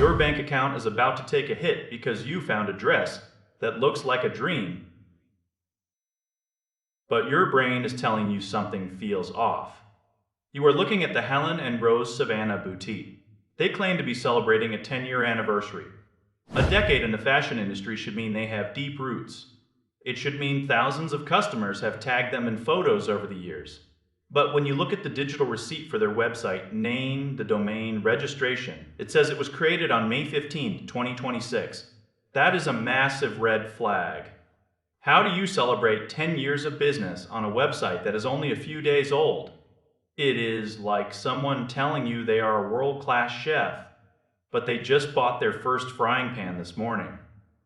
Your bank account is about to take a hit because you found a dress that looks like a dream, but your brain is telling you something feels off. You are looking at the Helen and Rose Savannah boutique. They claim to be celebrating a 10-year anniversary. A decade in the fashion industry should mean they have deep roots. It should mean thousands of customers have tagged them in photos over the years. But when you look at the digital receipt for their website, name, the domain, registration, it says it was created on May 15, 2026. That is a massive red flag. How do you celebrate 10 years of business on a website that is only a few days old? It is like someone telling you they are a world-class chef, but they just bought their first frying pan this morning.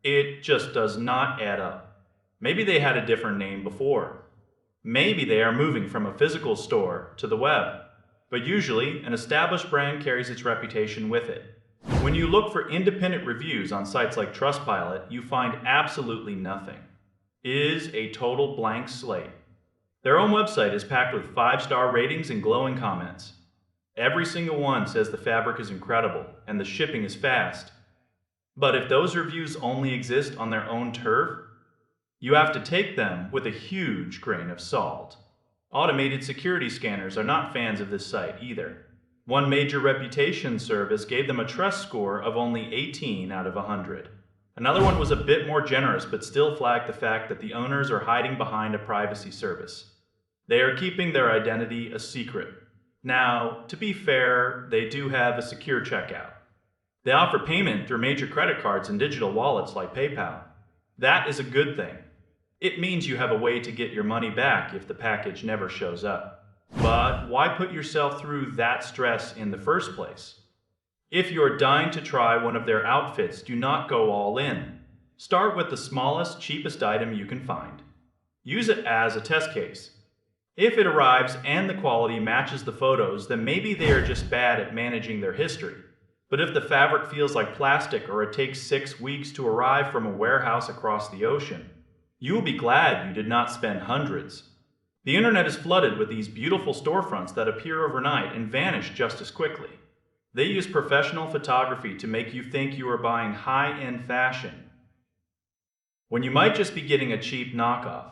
It just does not add up. Maybe they had a different name before. Maybe they are moving from a physical store to the web. But usually, an established brand carries its reputation with it. When you look for independent reviews on sites like Trustpilot, you find absolutely nothing. It is a total blank slate. Their own website is packed with 5-star ratings and glowing comments. Every single one says the fabric is incredible and the shipping is fast. But if those reviews only exist on their own turf, you have to take them with a huge grain of salt. Automated security scanners are not fans of this site either. One major reputation service gave them a trust score of only 18 out of 100. Another one was a bit more generous but still flagged the fact that the owners are hiding behind a privacy service. They are keeping their identity a secret. Now, to be fair, they do have a secure checkout. They offer payment through major credit cards and digital wallets like PayPal. That is a good thing. It means you have a way to get your money back if the package never shows up. But why put yourself through that stress in the first place? If you're dying to try one of their outfits, do not go all in. Start with the smallest, cheapest item you can find. Use it as a test case. If it arrives and the quality matches the photos, then maybe they are just bad at managing their history. But if the fabric feels like plastic or it takes 6 weeks to arrive from a warehouse across the ocean, you will be glad you did not spend hundreds. The internet is flooded with these beautiful storefronts that appear overnight and vanish just as quickly. They use professional photography to make you think you are buying high-end fashion, when you might just be getting a cheap knockoff.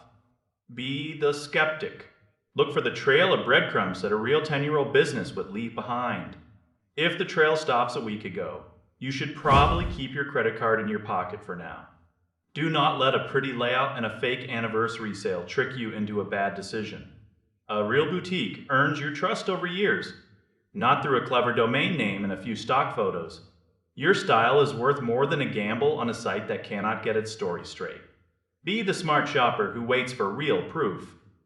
Be the skeptic. Look for the trail of breadcrumbs that a real 10-year-old business would leave behind. If the trail stops a week ago, you should probably keep your credit card in your pocket for now. Do not let a pretty layout and a fake anniversary sale trick you into a bad decision. A real boutique earns your trust over years, not through a clever domain name and a few stock photos. Your style is worth more than a gamble on a site that cannot get its story straight. Be the smart shopper who waits for real proof.